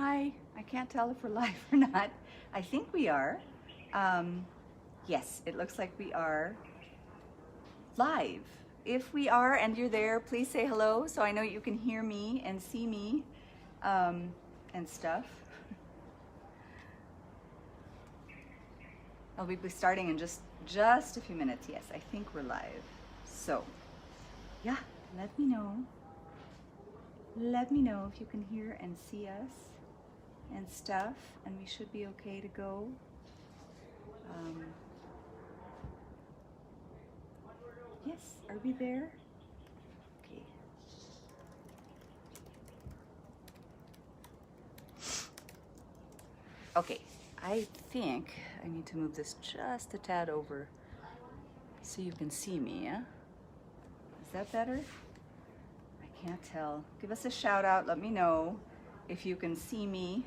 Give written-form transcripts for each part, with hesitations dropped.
Hi, I can't tell if we're live or not. I think we are. Yes, it looks like we are live. If we are and you're there, please say hello so I know you can hear me and see me and stuff. I'll be starting in just a few minutes. Yes, I think we're live. So, yeah, let me know. Let me know if you can hear and see us and stuff, and we should be okay to go. Yes, are we there? Okay. Okay, I think I need to move this just a tad over so you can see me, yeah? Is that better? I can't tell. Give us a shout out, let me know if you can see me.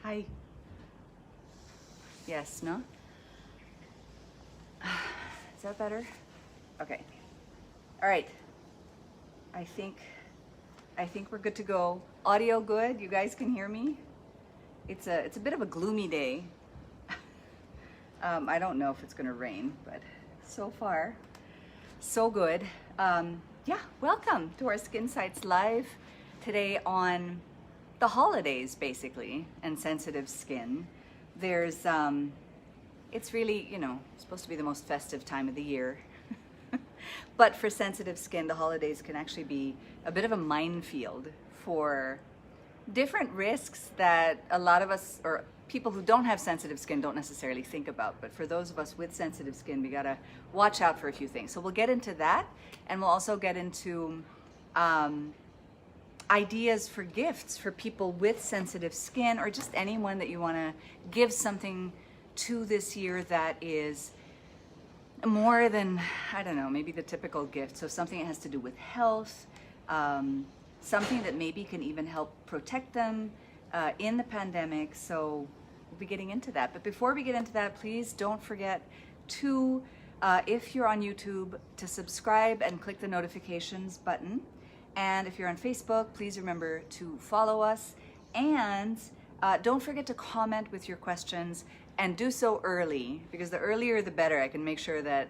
Hi. Yes, no? Is that better? Okay. All right. I think we're good to go. Audio good? You guys can hear me? It's a bit of a gloomy day. I don't know if it's gonna rain, but so far, so good. Yeah, welcome to our Skinsights Live today on the holidays, basically, and sensitive skin. There's, it's really, you know, supposed to be the most festive time of the year. But for sensitive skin, the holidays can actually be a bit of a minefield for different risks that a lot of us, or people who don't have sensitive skin, don't necessarily think about. But for those of us with sensitive skin, we gotta watch out for a few things. So we'll get into that, and we'll also get into ideas for gifts for people with sensitive skin, or just anyone that you want to give something to this year that is more than, I don't know, maybe the typical gift. So something that has to do with health, something that maybe can even help protect them in the pandemic. So we'll be getting into that. But before we get into that, please don't forget to, if you're on YouTube, to subscribe and click the notifications button. And if you're on Facebook, please remember to follow us. And don't forget to comment with your questions, and do so early, because the earlier the better. I can make sure that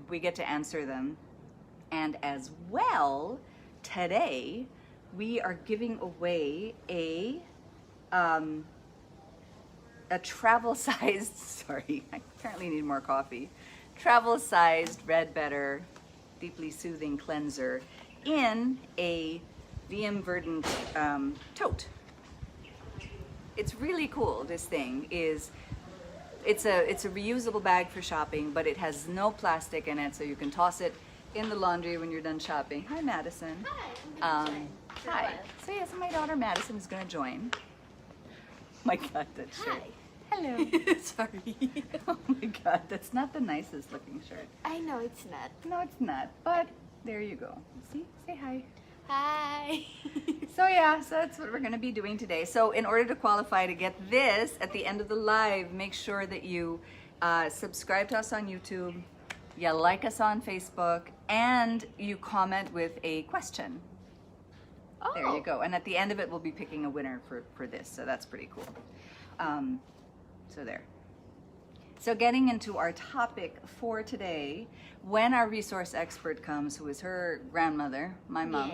we get to answer them. And as well, today we are giving away a travel-sized, sorry, I apparently need more coffee, travel-sized Red Better Deeply Soothing Cleanser in a VM Verdant tote. It's really cool. This thing is, it's a reusable bag for shopping, but it has no plastic in it, so you can toss it in the laundry when you're done shopping. Hi, Madison. Hi. Hi. So yes, my daughter Madison is gonna join. My God, that shirt. Hi. Hello. Sorry. Oh my God, that's not the nicest looking shirt. I know it's not. No, it's not, but there you go. See, say hi. Hi. So yeah, so that's what we're gonna be doing today. So in order to qualify to get this at the end of the live, make sure that you subscribe to us on YouTube, you like us on Facebook, and you comment with a question. Oh. There you go. And at the end of it, we'll be picking a winner for this, so that's pretty cool. So there. So getting into our topic for today, when our resource expert comes, who is her grandmother, my mom,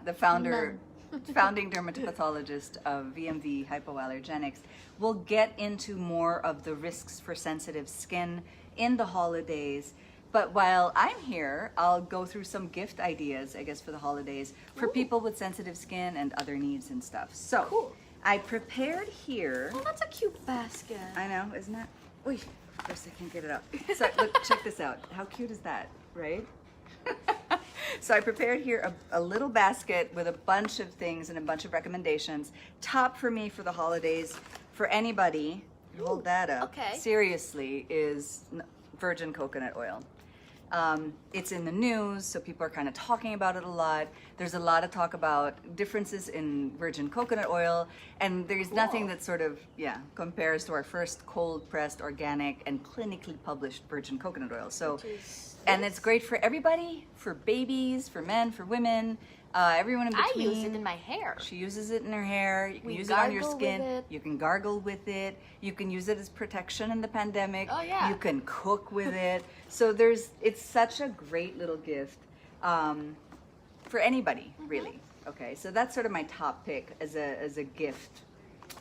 the founding dermatopathologist of VMV Hypoallergenics, we'll get into more of the risks for sensitive skin in the holidays. But while I'm here, I'll go through some gift ideas, I guess, for the holidays for people with sensitive skin and other needs and stuff. So Cool. I prepared here. Oh, that's a cute basket. I know, isn't it? Wait, first I can't get it up. So look, check this out. How cute is that, right? So I prepared here a little basket with a bunch of things and a bunch of recommendations. Top for me for the holidays, for anybody, hold that up, okay. seriously, is virgin coconut oil. It's in the news, so people are kind of talking about it a lot. There's a lot of talk about differences in virgin coconut oil, and there's nothing that sort of, compares to our first cold-pressed, organic, and clinically published virgin coconut oil. So, and it's great for everybody, for babies, for men, for women. Everyone in I between. use it in my hair. She uses it in her hair. You can We use it on your gargle skin. with it. You can gargle with it. You can use it as protection in the pandemic. Oh, yeah. You can cook with it. So it's such a great little gift for anybody, really. Okay, so that's sort of my top pick as a gift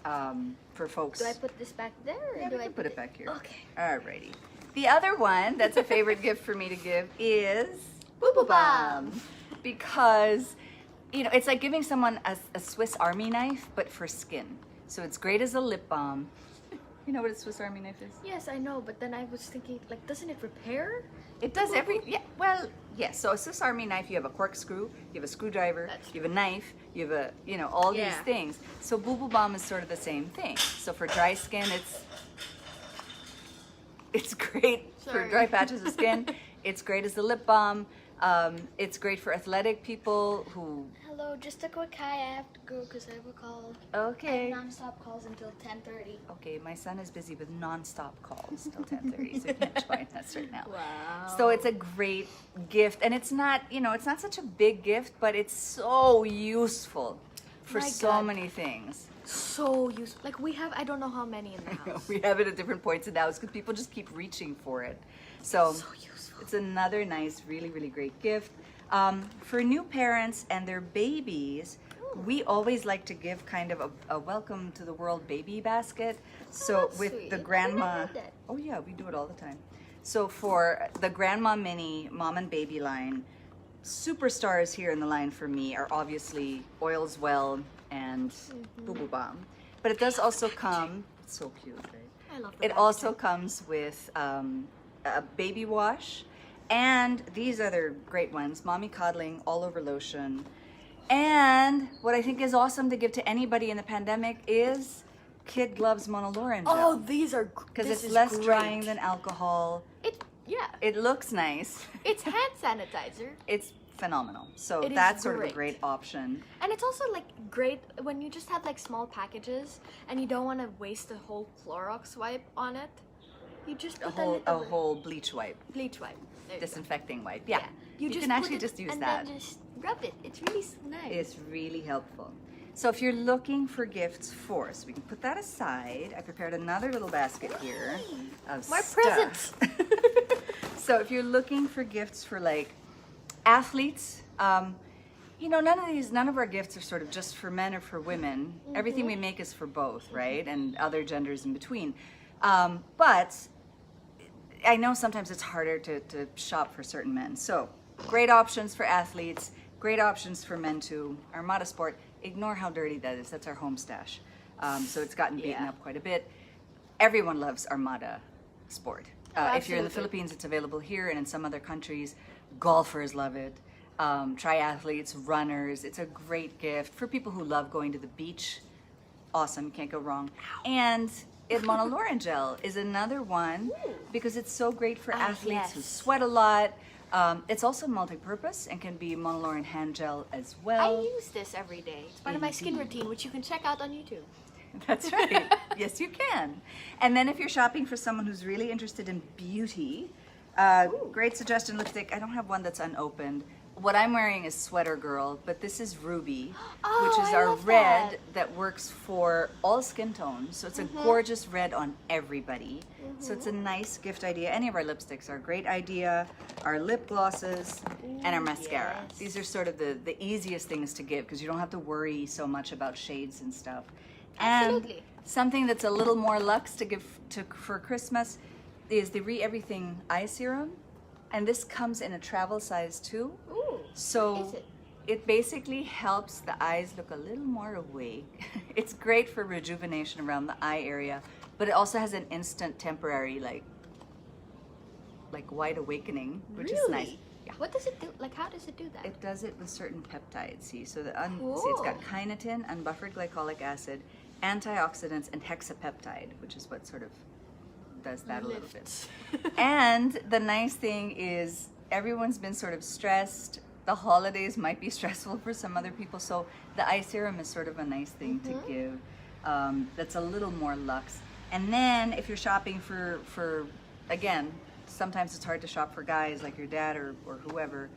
for folks. Do I put this back there, or Yeah, do we I can put it back here. Okay. Alrighty. The other one that's a favorite gift for me to give is Boo Boo Balm. because it's like giving someone a Swiss Army knife, but for skin. So it's great as a lip balm. You know what a Swiss Army knife is? Yes, I know, but then I was thinking, like, doesn't it repair? It does yes. So a Swiss Army knife, you have a corkscrew, you have a screwdriver, That's you have a knife, you have all these Yeah. things. So Boo Boo Balm is sort of the same thing. So for dry skin, it's great for Sorry. dry patches of skin. It's great as a lip balm. It's great for athletic people who. Hello, just a quick hi. I have to go because I have a call. Okay. Non-stop calls until 10:30. Okay, my son is busy with non-stop calls till 10:30, so he can't join us right now. Wow. So it's a great gift, and it's not such a big gift, but it's so useful for My so God. many things. So useful. Like, we have, I don't know how many in the house. We have it at different points in the house because people just keep reaching for it. So So useful. it's another nice, really, really great gift. For new parents and their babies, we always like to give kind of a welcome to the world baby basket. So that's with sweet. the I didn't grandma, know that. oh yeah, we do it all the time. So for the Grandma Mini Mom and Baby line, superstars here in the line for me are obviously Oils Well and Boo Boo Balm. But it does also come, it's so cute, right? I love the It also comes with a baby wash, and these other great ones, Mommy Coddling All Over Lotion. And what I think is awesome to give to anybody in the pandemic is Kid Gloves Monolaurin Oh, gel. these are Because this it's is less great. drying than alcohol. Yeah. It looks nice. It's hand sanitizer. It's phenomenal. So It is that's sort of a great. great option. And it's also like great when you just have like small packages and you don't want to waste a whole Clorox wipe on it. You just put A whole bleach wipe, bleach wipe. There you go. disinfecting wipe. Yeah. You can put actually it just use and that. then just rub it. It's really nice. It's really helpful. So if you're looking for gifts for us, we can put that aside. I prepared another little basket here of More stuff. presents. So if you're looking for gifts for like athletes, none of our gifts are sort of just for men or for women. Everything we make is for both, right? And other genders in between. But I know sometimes it's harder to shop for certain men. So great options for athletes, great options for men too. Armada Sport, ignore how dirty that is. That's our home stash. So it's gotten beaten Yeah. up quite a bit. Everyone loves Armada Sport. If you're in the absolutely. Philippines, it's available here, and in some other countries, golfers love it. Triathletes, runners. It's a great gift for people who love going to the beach. Awesome, you can't go wrong. And Monolaurin gel is another one because it's so great for athletes who yes. sweat a lot. It's also multi-purpose and can be Monolaurin hand gel as I well. use this every day. It's part of my skin Indeed. routine, which you can check out on YouTube. That's right. Yes, you can. And then if you're shopping for someone who's really interested in beauty, great suggestion lipstick. I don't have one that's unopened. What I'm wearing is Sweater Girl, but this is Ruby, Oh, which is I our love red that. that works for all skin tones. So it's a gorgeous red on everybody. So it's a nice gift idea. Any of our lipsticks are a great idea. Our lip glosses and our mascara. yes. These are sort of the easiest things to give because you don't have to worry so much about shades and stuff. And Absolutely. something that's a little more luxe to give for Christmas is the Everything Eye Serum. And this comes in a travel size too. Ooh. So What is it? it basically helps the eyes look a little more awake. It's great for rejuvenation around the eye area, but it also has an instant temporary like wide awakening, which is nice. Really? Yeah. What does it do? Like, how does it do that? It does it with certain peptides. See, so see, it's got Cool. kinetin, unbuffered glycolic acid, antioxidants, and hexapeptide, which is what sort of does that a little bit. Lifts. And the nice thing is everyone's been sort of stressed. The holidays might be stressful for some other people, so the eye serum is sort of a nice thing to give. That's a little more luxe. And then if you're shopping for again, sometimes it's hard to shop for guys like your dad or whoever.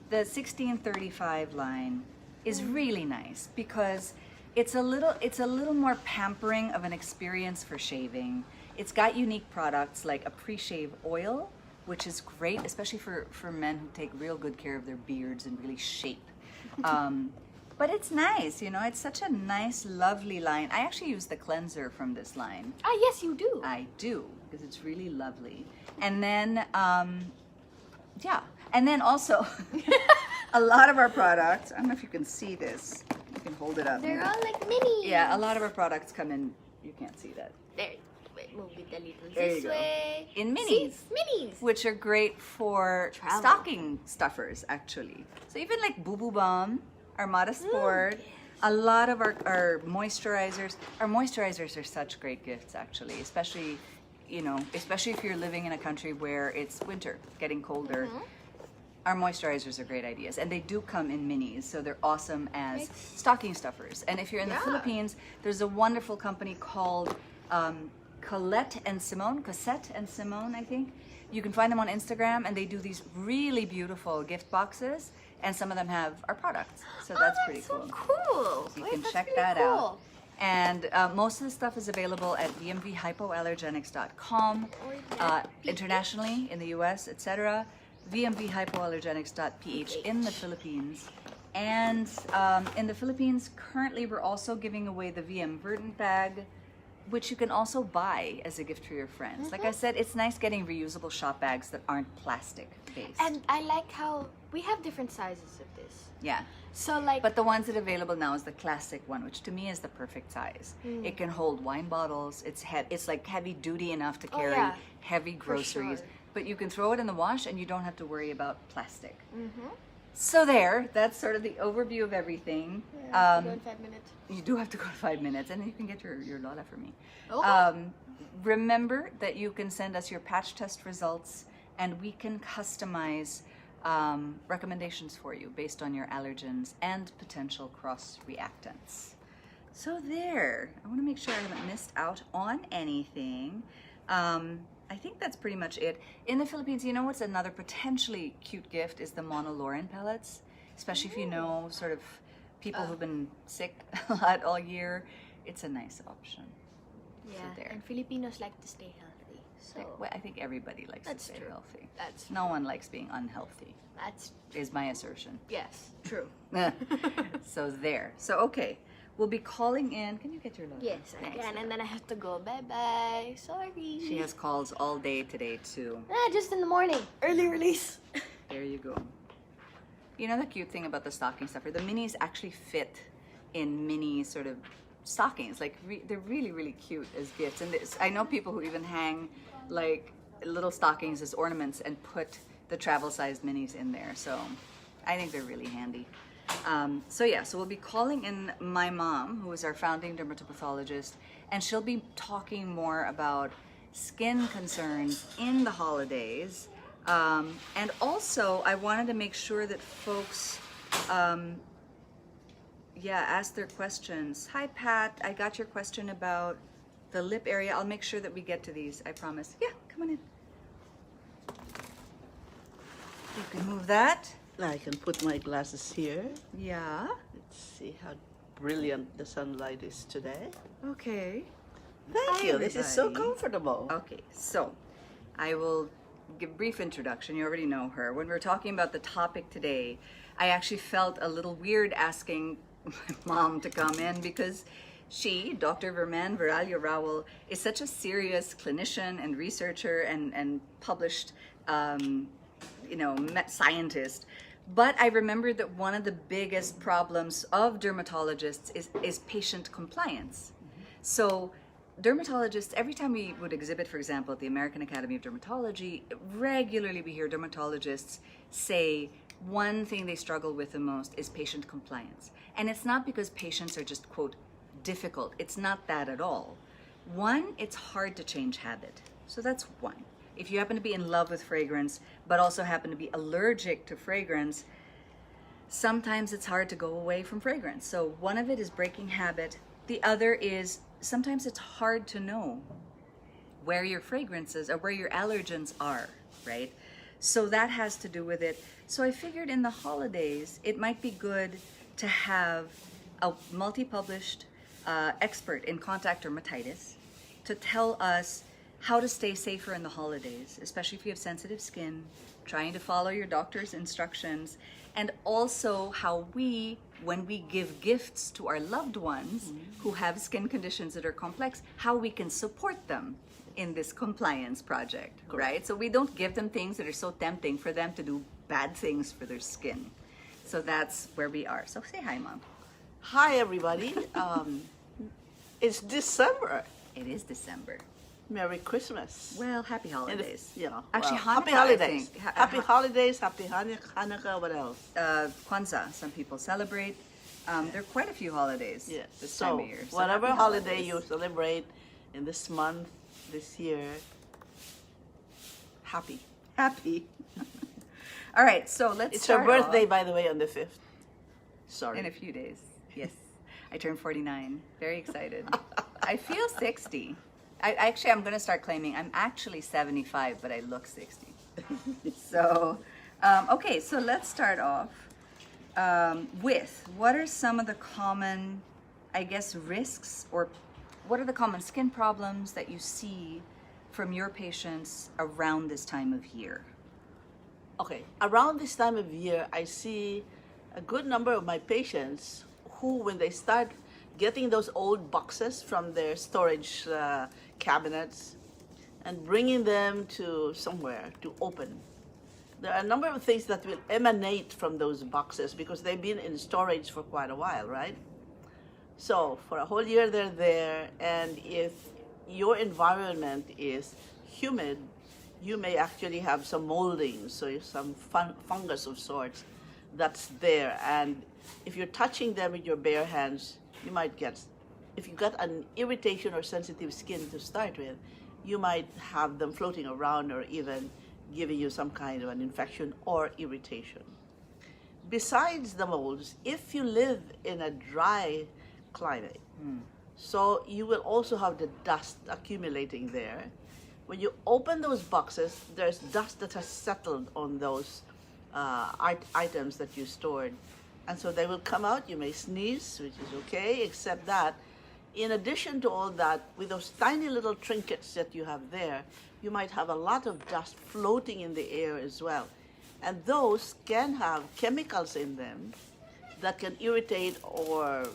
The 1635 line is really nice because it's a little more pampering of an experience for shaving. It's got unique products like a pre-shave oil, which is great, especially for men who take real good care of their beards and really shape. But it's nice, you know, it's such a nice, lovely line. I actually use the cleanser from this line. Ah, yes, you do. I do, because it's really lovely. And then, yeah. And then also, a lot of our products, I don't know if you can see this. You can hold it up. They're all like minis. Yeah, a lot of our products come in, you can't see that. There. Wait, move it a little There this you go. way. In minis. See? Minis. Which are great for Travel. stocking stuffers, actually. So even like Boo Boo Balm, Armada Sport, a lot of our moisturizers. Our moisturizers are such great gifts, actually, especially, you know, especially if you're living in a country where it's winter, getting colder. Our moisturizers are great ideas, and they do come in minis, so they're awesome as stocking stuffers. And if you're in the Philippines, there's a wonderful company called Cosette and Simone, I think. You can find them on Instagram, and they do these really beautiful gift boxes, and some of them have our products. So that's pretty so cool. cool. You Wait, can that's check really that cool. out. And most of the stuff is available at vmvhypoallergenics.com, internationally in the US, etc. vmvhypoallergenics.ph in the Philippines. And in the Philippines, currently we're also giving away the VM Verdant bag, which you can also buy as a gift for your friends. Like I said, it's nice getting reusable shop bags that aren't plastic based. And I like how we have different sizes of this. Yeah. So like, But the ones that are available now is the classic one, which to me is the perfect size. It can hold wine bottles. It's like heavy duty enough to carry yeah. heavy groceries. sure. But you can throw it in the wash and you don't have to worry about plastic. So that's sort of the overview of everything. go in 5 minutes. You do have to go to 5 minutes, and then you can get your Lola for me. Okay. Remember that you can send us your patch test results, and we can customize recommendations for you based on your allergens and potential cross reactants. So there, I want to make sure I haven't missed out on anything. I think that's pretty much it. In the Philippines, you know what's another potentially cute gift is the monolaurin pellets, especially if you know sort of people who've been sick a lot all year. It's a nice option. Yeah, there. and Filipinos like to stay healthy. So Well, I think everybody likes That's to stay true. healthy. that's No one likes being unhealthy, that's is my assertion. yes, true. So there. So okay, we'll be calling in. Can you get your logo? Yes, I Thanks. can, and then I have to go. Bye bye. Sorry. She has calls all day today too. just in the morning. Early release. There you go. You know the cute thing about the stocking stuffer? The minis actually fit in mini sort of stockings. Like they're really, really cute as gifts. And I know people who even hang like little stockings as ornaments and put the travel-sized minis in there. So I think they're really handy. So we'll be calling in my mom, who is our founding dermatopathologist, and she'll be talking more about skin concerns in the holidays. And also, I wanted to make sure that folks, ask their questions. Hi, Pat. I got your question about the lip area. I'll make sure that we get to these, I promise. Yeah, come on in. You can move that. I can put my glasses here. Yeah. Let's see how brilliant the sunlight is today. Okay. Thank Hi, you. This is so everybody. comfortable. Okay, so I will give a brief introduction. You already know her. When we're talking about the topic today, I actually felt a little weird asking my mom to come in because she, Dr. Verman Viralia Rowell, is such a serious clinician and researcher and published, scientist. But I remembered that one of the biggest problems of dermatologists is patient compliance. So dermatologists, every time we would exhibit, for example, at the American Academy of Dermatology, regularly we hear dermatologists say one thing they struggle with the most is patient compliance. And it's not because patients are just, quote, difficult. It's not that at all. One, it's hard to change habit. So that's one. If you happen to be in love with fragrance, but also happen to be allergic to fragrance, sometimes it's hard to go away from fragrance. So one of it is breaking habit. The other is sometimes it's hard to know where your fragrances or where your allergens are, right? So that has to do with it. So I figured in the holidays, it might be good to have a multi-published expert in contact dermatitis to tell us how to stay safer in the holidays, especially if you have sensitive skin, trying to follow your doctor's instructions, and also how we, when we give gifts to our loved ones who have skin conditions that are complex, how we can support them in this compliance project, right? So we don't give them things that are so tempting for them to do bad things for their skin. So that's where we are. So say hi, Mom. Hi, everybody. It's December. It is December. Merry Christmas. Well, happy holidays. Yeah. Actually, well, happy Hanukkah, I holidays. think. Happy holidays. Happy Hanukkah. What else? Kwanzaa, some people celebrate. There are quite a few holidays Yes. this time of year. So whatever happy holiday holidays. you celebrate in this month, this year, happy. Happy. All right, so let's It's her start birthday, off by the way, on the 5th. Sorry. in a few days. Yes, I turned 49. Very excited. I feel 60. I'm going to start claiming I'm actually 75, but I look 60. So, okay, so let's start off with what are some of the common, I guess, risks, or what are the common skin problems that you see from your patients around this time of year? Okay, around this time of year, I see a good number of my patients who, when they start getting those old boxes from their storage cabinets and bringing them to somewhere to open, there are a number of things that will emanate from those boxes because they've been in storage for quite a while, right? So for a whole year they're there, and if your environment is humid, you may actually have some molding, so some fungus of sorts that's there. And if you're touching them with your bare hands, you might get, if you've got an irritation or sensitive skin to start with, you might have them floating around or even giving you some kind of an infection or irritation. Besides the molds, if you live in a dry climate, so you will also have the dust accumulating there. When you open those boxes, there's dust that has settled on those items that you stored. And so they will come out, you may sneeze, which is okay, except that in addition to all that, with those tiny little trinkets that you have there, you might have a lot of dust floating in the air as well. And those can have chemicals in them that can irritate, or,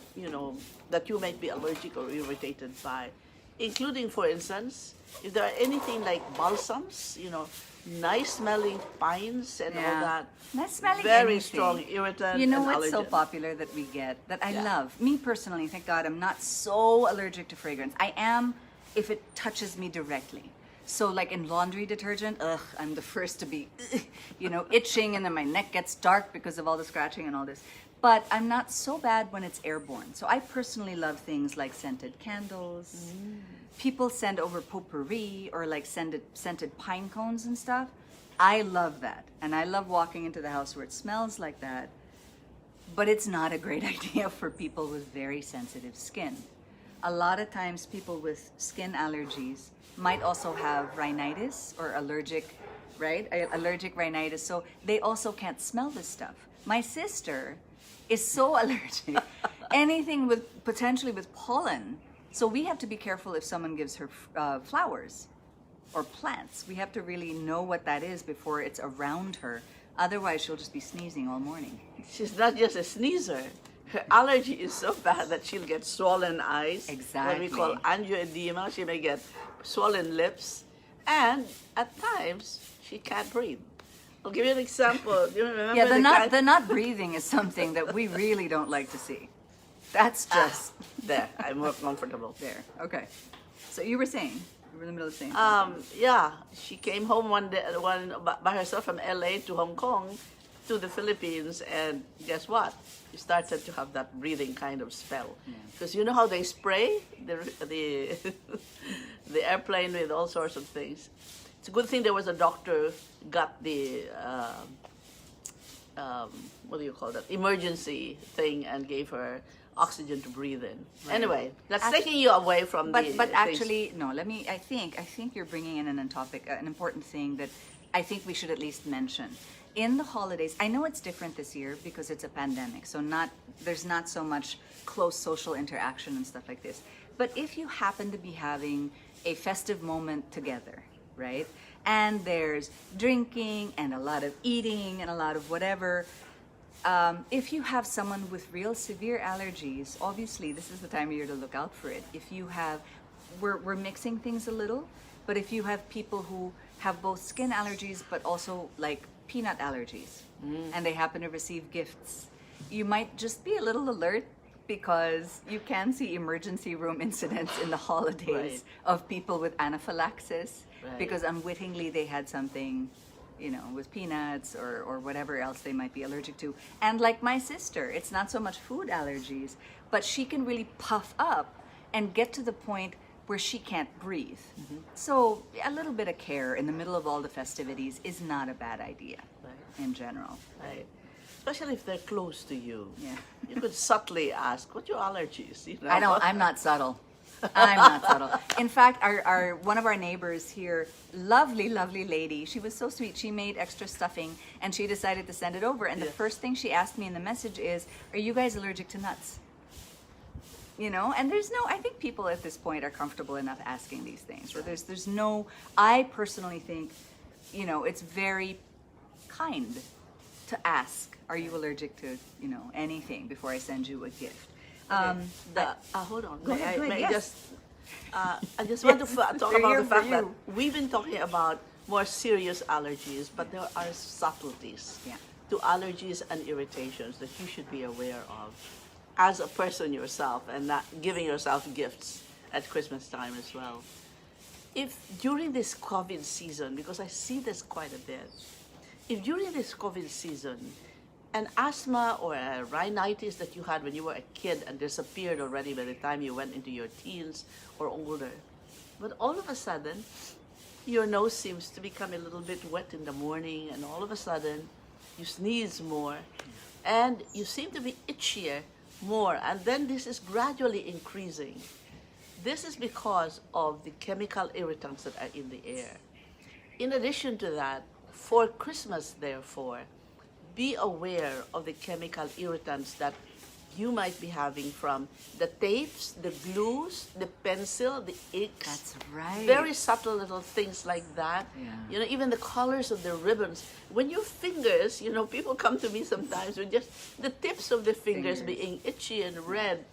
that you might be allergic or irritated by, including, for instance, if there are anything like balsams, nice smelling pines and all that. Nice smelling very anything. strong irritant. You know and what's so allergen. popular that we get that I Yeah. love? Me personally, thank God, I'm not so allergic to fragrance. I am if it touches me directly. So like in laundry detergent, I'm the first to be, itching, and then my neck gets dark because of all the scratching and all this. But I'm not so bad when it's airborne. So I personally love things like scented candles. People send over potpourri or like scented pine cones and stuff. I love that. And I love walking into the house where it smells like that. But it's not a great idea for people with very sensitive skin. A lot of times people with skin allergies might also have rhinitis or allergic, right? Allergic rhinitis. So they also can't smell this stuff. My sister is so allergic. Anything with potentially with pollen. So we have to be careful if someone gives her flowers or plants. We have to really know what that is before it's around her. Otherwise, she'll just be sneezing all morning. She's not just a sneezer. Her allergy is so bad that she'll get swollen eyes. Exactly. What we call angioedema. She may get swollen lips. And at times, she can't breathe. I'll give you an example. Do you remember Yeah, the not breathing is something that we really don't like to see. That's just there. I'm more comfortable. there. Okay. So you were saying, you were in the middle of saying. Yeah, she came home one day, by herself from LA to Hong Kong to the Philippines, and guess what? She started to have that breathing kind of spell. Because you know how they spray the the airplane with all sorts of things. It's a good thing there was a doctor got the what do you call that, emergency thing, and gave her oxygen to breathe in. Right. Anyway, that's taking you away from But things. actually, no. I think you're bringing in an important thing that I think we should at least mention. in the holidays, I know it's different this year because it's a pandemic, so there's not so much close social interaction and stuff like this. But if you happen to be having a festive moment together, right? And there's drinking and a lot of eating and a lot of whatever. If you have someone with real severe allergies, obviously this is the time of year to look out for it. If you have, we're mixing things a little, but if you have people who have both skin allergies but also like peanut allergies, and they happen to receive gifts, you might just be a little alert because you can see emergency room incidents in the holidays of people with anaphylaxis because unwittingly they had something, you know, with peanuts or whatever else they might be allergic to. And like my sister, it's not so much food allergies, but she can really puff up and get to the point where she can't breathe. So a little bit of care in the middle of all the festivities is not a bad idea in general. Right. Especially if they're close to you. Yeah. You could subtly ask, what are your allergies? You know? I'm not subtle. I'm not subtle. In fact, our one of our neighbors here, lovely lady, she was so sweet. She made extra stuffing and she decided to send it over. And the first thing she asked me in the message is, "Are you guys allergic to nuts?" You know, and I think people at this point are comfortable enough asking these things. So there's no, I personally think, you know, it's very kind to ask, "Are you allergic to, you know, anything?" before I send you a gift. Hold on. Go ahead, yes. I just want to talk about the fact that you. we've been talking about more serious allergies, but there are subtleties to allergies and irritations that you should be aware of as a person yourself, and not giving yourself gifts at Christmas time as well. If during this COVID season, because I see this quite a bit, if during this COVID season, an asthma or a rhinitis that you had when you were a kid and disappeared already by the time you went into your teens or older, but all of a sudden, your nose seems to become a little bit wet in the morning, and all of a sudden, you sneeze more, and you seem to be itchier more, and then this is gradually increasing. This is because of the chemical irritants that are in the air. In addition to that, for Christmas, therefore, be aware of the chemical irritants that you might be having from the tapes, the glues, the pencil, the inks. That's right. Very subtle little things like that. Yeah. You know, even the colors of the ribbons. When your fingers, you know, people come to me sometimes with just the tips of the fingers being itchy and red.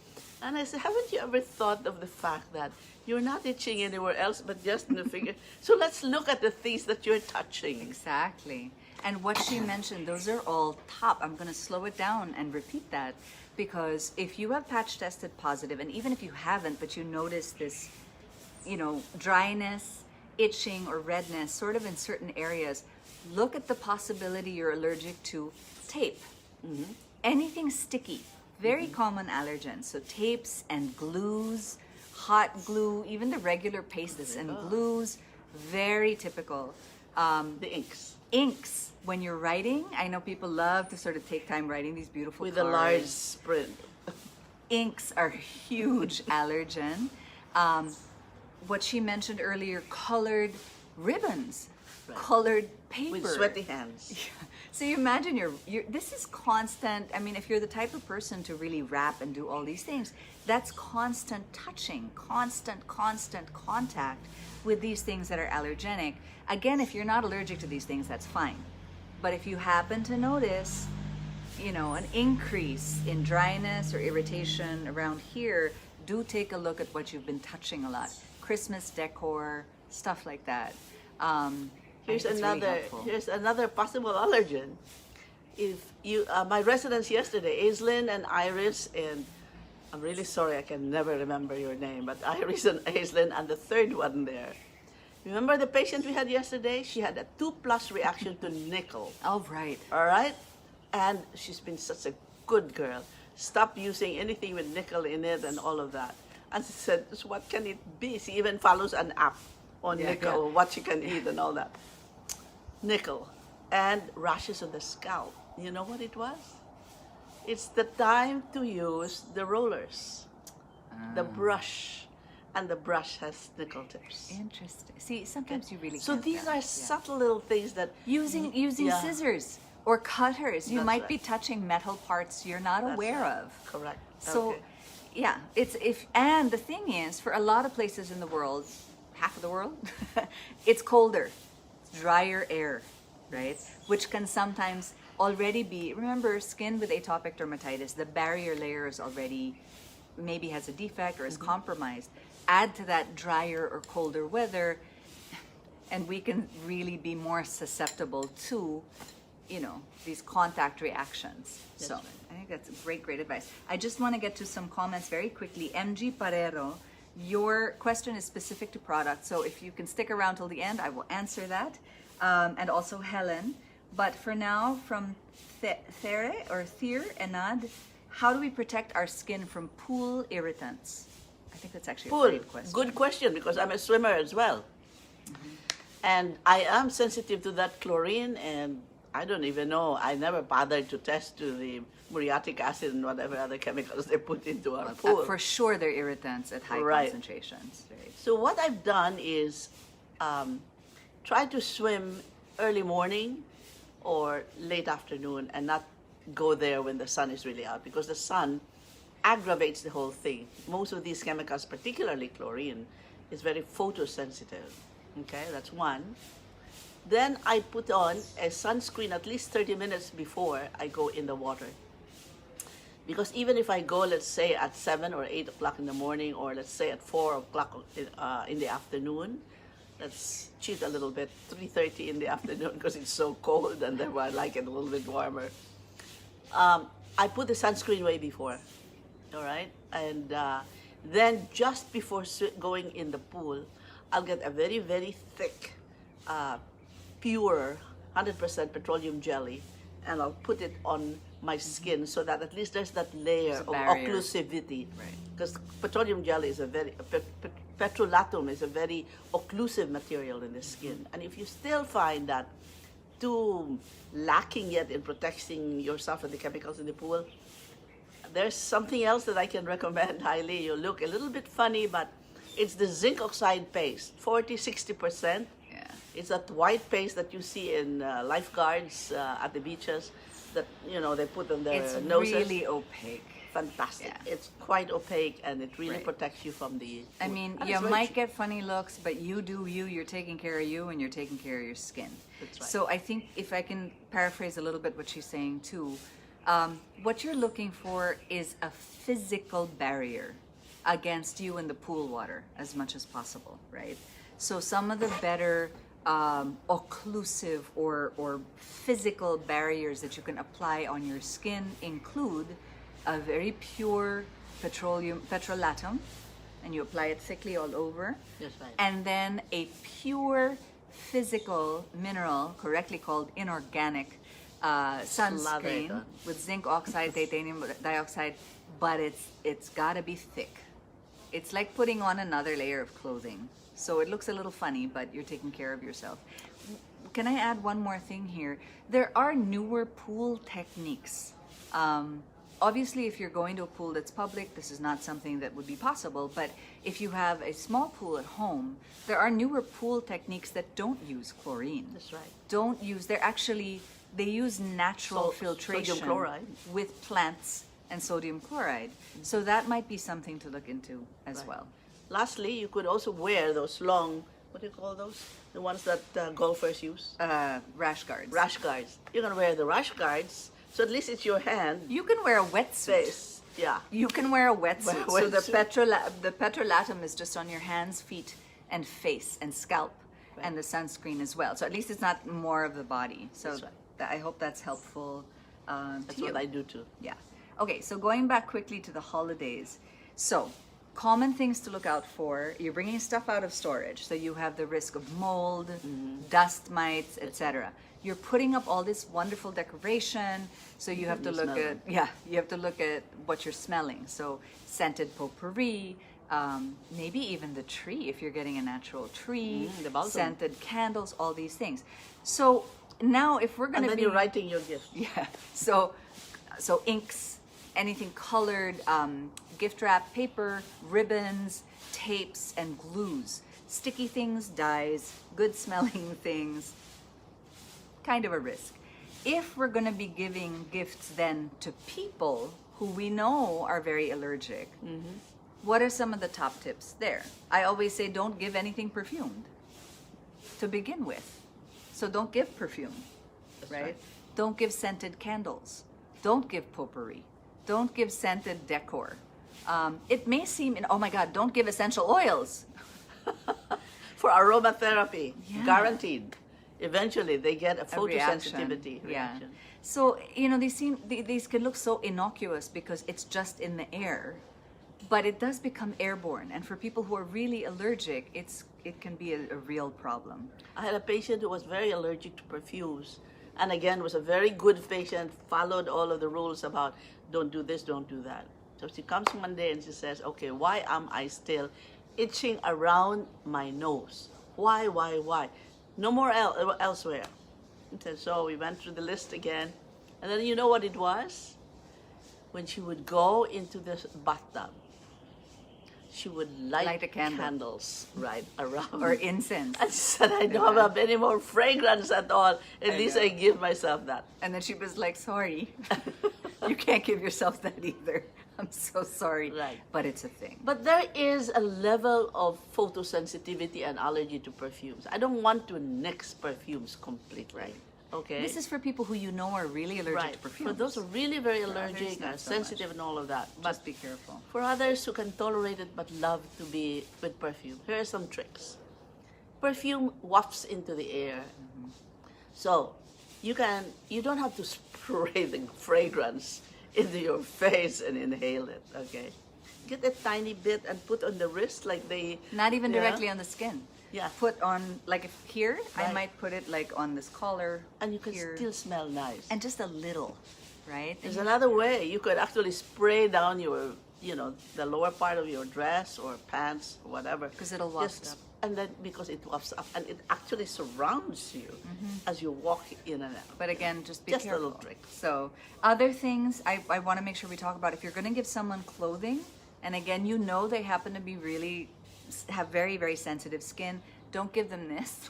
And I say, haven't you ever thought of the fact that you're not itching anywhere else but just in the finger? So let's look at the things that you're touching. Exactly. And what she mentioned, those are all top. I'm going to slow it down and repeat that, because if you have patch tested positive, and even if you haven't, but you notice this, you know, dryness, itching, or redness sort of in certain areas, look at the possibility you're allergic to tape. Anything sticky, very common allergens. So tapes and glues, hot glue, even the regular pastes and glues, very typical. The inks. Inks, when you're writing, I know people love to sort of take time writing these beautiful With cards. a large sprint. Inks are a huge allergen. What she mentioned earlier, colored ribbons, colored paper. With sweaty hands. So you imagine this is constant. I mean, if you're the type of person to really wrap and do all these things, that's constant touching, constant contact with these things that are allergenic. Again, if you're not allergic to these things, that's fine. But if you happen to notice, you know, an increase in dryness or irritation around here, do take a look at what you've been touching a lot. Christmas decor, stuff like that. Here's it's really helpful. here's another possible allergen. If you, my residents yesterday, Aislinn and Iris, and I'm really sorry I can never remember your name, but Iris and Aislinn and the third one there. Remember the patient we had yesterday? She had a 2+ reaction to nickel. Oh, right. All right? And she's been such a good girl. Stop using anything with nickel in it and all of that. And she said, so what can it be? She even follows an app on nickel, what she can eat and all that. Nickel. And rashes on the scalp. You know what it was? It's the time to use the rollers, the brush. And the brush has nickel tips. Interesting. See, sometimes you really So can't these tell. are subtle little things that Using scissors. or cutters. You That's might right. be touching metal parts you're not That's aware right. of. Correct. So, Okay. yeah, and the thing is, for a lot of places in the world, half of the world, it's colder, it's drier air, right? Which can sometimes already be, remember, skin with atopic dermatitis, the barrier layer is already, maybe has a defect or is compromised. Add to that drier or colder weather, and we can really be more susceptible to, you know, these contact reactions. That's So right. I think that's great advice. I just want to get to some comments very quickly. MG Parero, your question is specific to products, so if you can stick around till the end, I will answer that. And also Helen. But for now, from There Enad, how do we protect our skin from pool irritants? I think that's actually a Pool. great question. Good question, because I'm a swimmer as well. And I am sensitive to that chlorine, and I don't even know. I never bothered to test to the muriatic acid and whatever other chemicals they put into our pool. For sure, they're irritants at high Right. concentrations. Right. So what I've done is try to swim early morning or late afternoon and not go there when the sun is really out, because the sun aggravates the whole thing. Most of these chemicals, particularly chlorine, is very photosensitive. Okay, that's one. Then I put on a sunscreen at least 30 minutes before I go in the water. Because even if I go, let's say, at 7 or 8 o'clock in the morning, or let's say at 4 o'clock in the afternoon, let's cheat a little bit, 3:30 in the afternoon, because it's so cold and therefore I like it a little bit warmer. I put the sunscreen way before, all right? And then just before going in the pool, I'll get a very, very thick, pure, 100% petroleum jelly, and I'll put it on my skin so that at least there's that layer There's a of barrier. occlusivity. Right. Because petroleum jelly is a very, petrolatum is a very occlusive material in the skin. And if you still find that too lacking yet in protecting yourself from the chemicals in the pool, there's something else that I can recommend highly. You look a little bit funny, but it's the zinc oxide paste, 40-60%. Yeah. It's that white paste that you see in lifeguards at the beaches that, you know, they put on their It's noses. really opaque. Fantastic. Yeah. It's quite opaque, and it really Right. protects you from the... I mean, and you it's very might cheap. get funny looks, but you do you. You're taking care of you, and you're taking care of your skin. That's right. So I think if I can paraphrase a little bit what she's saying too, what you're looking for is a physical barrier against you in the pool water as much as possible, right? So some of the better occlusive or physical barriers that you can apply on your skin include a very pure petrolatum, and you apply it thickly all over. That's right. And then a pure physical mineral, correctly called inorganic sunscreen on. with zinc oxide, titanium dioxide, but it's gotta be thick. It's like putting on another layer of clothing. So it looks a little funny, but you're taking care of yourself. Can I add one more thing here? There are newer pool techniques. Obviously, if you're going to a pool that's public, this is not something that would be possible. But if you have a small pool at home, there are newer pool techniques that don't use chlorine. That's right. They use natural filtration sodium chloride. with plants and sodium chloride. So that might be something to look into as Right. well. Lastly, you could also wear those long, what do you call those? The ones that golfers use? Rash guards. Rash guards. You're going to wear the rash guards, so at least it's your hand, You can wear a wetsuit. face. Yeah. You can wear a wetsuit. Wear a So the wetsuit. the petrolatum is just on your hands, feet, and face and scalp, and the sunscreen as well. So at least it's not more of the body. So That's right. I hope that's helpful. That's to you. what I do too. Yeah. Okay, so going back quickly to the holidays. So, common things to look out for. You're bringing stuff out of storage, so you have the risk of mold, dust mites, etc. You're putting up all this wonderful decoration, so you have to You look smell at you have to look at what you're smelling. So, scented potpourri, maybe even the tree if you're getting a natural tree, the balsam. scented candles, all these things. So, now if we're going And to then be you're writing your gift. yeah. So inks, anything colored, gift wrap, paper, ribbons, tapes, and glues. Sticky things, dyes, good smelling things. Kind of a risk. if we're going to be giving gifts then to people who we know are very allergic, what are some of the top tips there? I always say don't give anything perfumed to begin with. So don't give perfume, right? Don't give scented candles. Don't give potpourri. Don't give scented decor. It may seem, oh my God, don't give essential oils. For aromatherapy, Yeah. guaranteed. Eventually, they get a Reaction. photosensitivity reaction. Yeah. So, you know, these can look so innocuous because it's just in the air, but it does become airborne. And for people who are really allergic, it can be a real problem. I had a patient who was very allergic to perfumes, and again was a very good patient, followed all of the rules about don't do this, don't do that. So she comes one day and she says, okay, why am I still itching around my nose? Why? No more elsewhere. And so we went through the list again, and then you know what it was? When she would go into the bathtub, she would light a candle. candles right around. Or incense. I said, I don't have any more fragrance at all. At I least know. I give myself that. And then she was like, sorry, you can't give yourself that either. I'm so sorry. Right. But it's a thing. But there is a level of photosensitivity and allergy to perfumes. I don't want to nix perfumes completely. Right. Okay? This is for people who you know are really allergic right. to perfumes. For those who are really very others, allergic not and so much. sensitive and all of that. But Just be careful. for others who can tolerate it but love to be with perfume, here are some tricks. Perfume wafts into the air. So you don't have to spray the fragrance into your face and inhale it, okay? Get a tiny bit and put on the wrist like they... Not even Yeah. directly on the skin. Yeah. Put on, like if here, I Right. might put it like on this collar. And you can here, still smell nice. and just a little, right? There's another way. You could actually spray down your, the lower part of your dress or pants or whatever. 'Cause it'll waft Just- up. And then because it wafts up and it actually surrounds you as you walk in and out. But again, just be Just a careful. little trick. So other things I want to make sure we talk about, if you're going to give someone clothing, and again, you know they happen to be have very, very sensitive skin, don't give them this.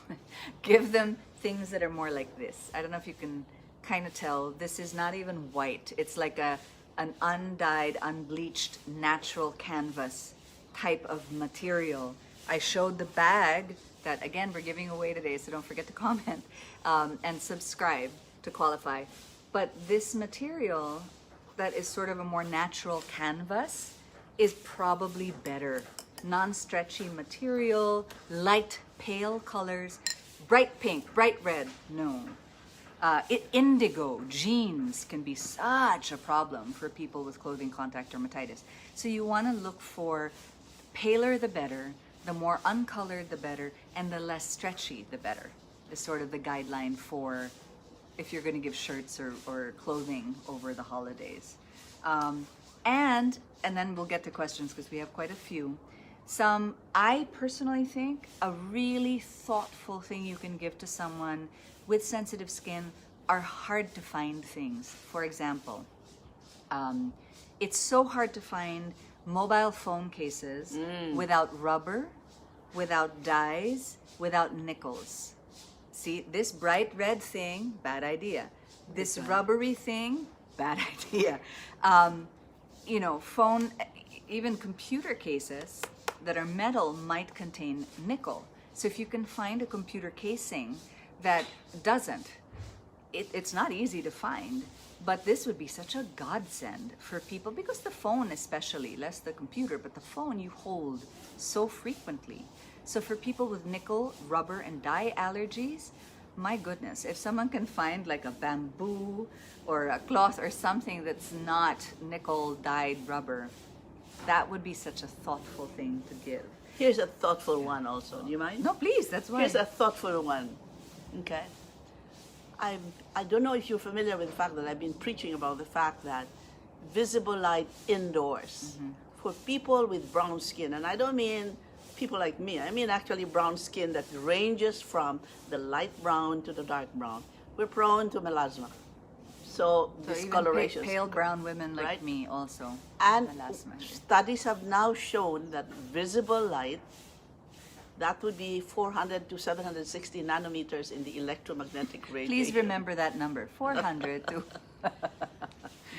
Give them things that are more like this. I don't know if you can kind of tell. This is not even white. It's like an undyed, unbleached, natural canvas type of material. I showed the bag that, again, we're giving away today, so don't forget to comment and subscribe to qualify. But this material that is sort of a more natural canvas is probably better. Non-stretchy material, light, pale colors, bright pink, bright red, no. Indigo, jeans can be such a problem for people with clothing contact dermatitis. So you want to look for paler the better, the more uncolored the better, and the less stretchy the better. Is sort of the guideline for if you're going to give shirts or clothing over the holidays. And then we'll get to questions because we have quite a few. Some, I personally think, a really thoughtful thing you can give to someone with sensitive skin are hard to find things. For example, it's so hard to find mobile phone cases without rubber, without dyes, without nickels. See, this bright red thing, bad idea. This rubbery thing, bad idea. Phone, even computer cases that are metal might contain nickel. So if you can find a computer casing that doesn't, it's not easy to find, but this would be such a godsend for people, because the phone especially, less the computer, but the phone you hold so frequently. So for people with nickel, rubber, and dye allergies, my goodness, if someone can find like a bamboo or a cloth or something that's not nickel dyed rubber, that would be such a thoughtful thing to give. Here's a thoughtful one also. Do you mind? No, please, that's why. Here's a thoughtful one. Okay. I don't know if you're familiar with the fact that I've been preaching about the fact that visible light indoors for people with brown skin, and I don't mean people like me, I mean actually brown skin that ranges from the light brown to the dark brown. We're prone to melasma. So So even discoloration. pale brown women like Right. me also. And melasma. studies have now shown that visible light That would be 400 to 760 nanometers in the electromagnetic radiation. Please remember that number, 400 to...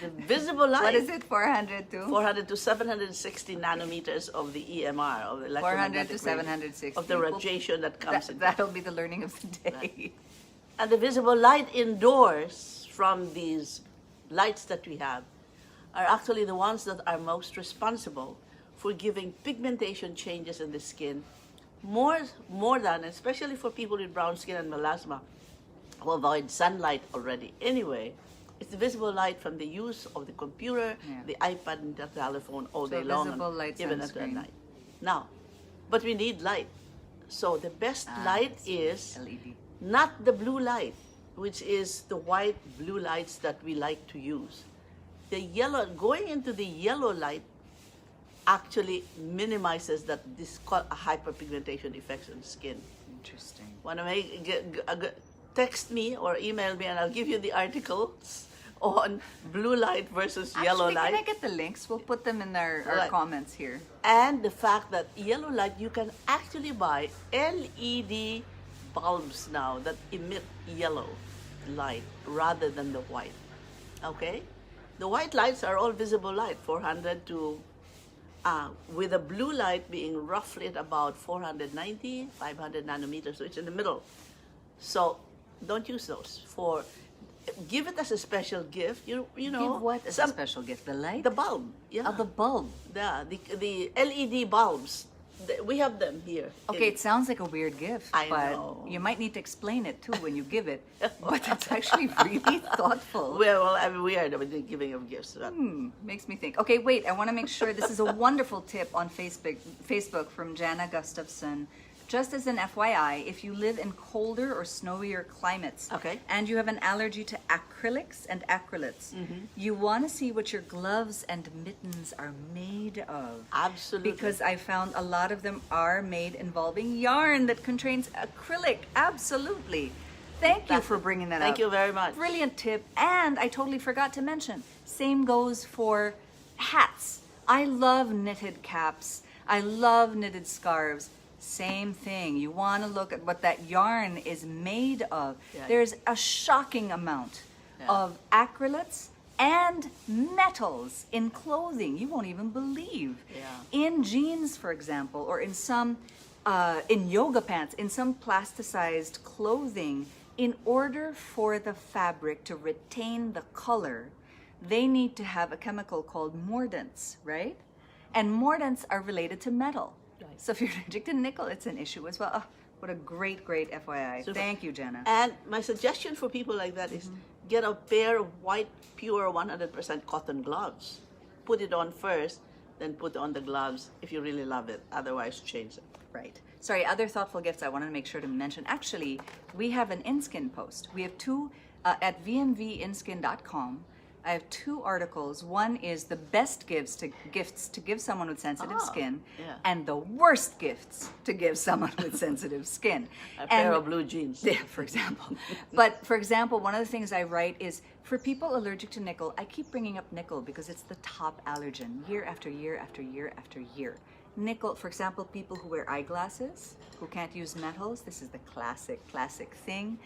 The visible light. What is it, 400 to? 400 to 760 nanometers of the EMR, of the electromagnetic 400 to 760. of the radiation that comes in. That'll be the learning of the day. Right. And the visible light indoors from these lights that we have are actually the ones that are most responsible for giving pigmentation changes in the skin more than, especially for people with brown skin and melasma who avoid sunlight already anyway. It's the visible light from the use of the computer, the iPad, and the telephone all day long, visible light, even at sunscreen. night. Now, but we need light. So the best light is LED. not the blue light, which is the white blue lights that we like to use. The yellow, going into the yellow light actually minimizes that this hyperpigmentation effects on the skin. Interesting. Want to text me or email me and I'll give you the articles on blue light versus yellow Actually, light. can I get the links? We'll put them in our Right. comments here. And the fact that yellow light, you can actually buy LED bulbs now that emit yellow light rather than the white. Okay? The white lights are all visible light, 400 to, with the blue light being roughly at about 490, 500 nanometers, so it's in the middle. So don't use those. Give it as a special gift. You know. Give what as a special gift? The light? The bulb. Yeah. Oh, the bulb. The LED bulbs. We have them here. Okay, it sounds like a weird gift, I but know. you might need to explain it too when you give it. But it's actually really thoughtful. Well, I mean, we are the giving of gifts. But Makes me think. Okay, wait, I want to make sure this is a wonderful tip on Facebook from Jana Gustafson. Just as an FYI, if you live in colder or snowier climates Okay. and you have an allergy to acrylics and acrylates, you want to see what your gloves and mittens are made of. Absolutely. Because I found a lot of them are made involving yarn that contains acrylic. Absolutely. Thank you for bringing that up. Thank you very much. Brilliant tip. And I totally forgot to mention, same goes for hats. I love knitted caps. I love knitted scarves. Same thing. You want to look at what that yarn is made of. Yeah. There's a shocking amount of acrylates and metals in clothing. You won't even believe. Yeah. In jeans, for example, or in some, in yoga pants, in some plasticized clothing, in order for the fabric to retain the color, they need to have a chemical called mordants, right? And mordants are related to metal. Right. So if you're allergic to nickel, it's an issue as well. Oh, what a great FYI. Super. Thank you, Jenna. And my suggestion for people like that is get a pair of white, pure, 100% cotton gloves. Put it on first, then put on the gloves if you really love it. Otherwise, change it. Right. Sorry, other thoughtful gifts I wanted to make sure to mention. Actually, we have an InSkin post. We have two at vmvinskin.com. I have two articles. One is the best gifts to give someone with sensitive skin, and the worst gifts to give someone with sensitive skin. A pair of blue jeans. Yeah, for example. But for example, one of the things I write is for people allergic to nickel, I keep bringing up nickel because it's the top allergen year after year after year after year. Nickel, for example, people who wear eyeglasses, who can't use metals, this is the classic thing.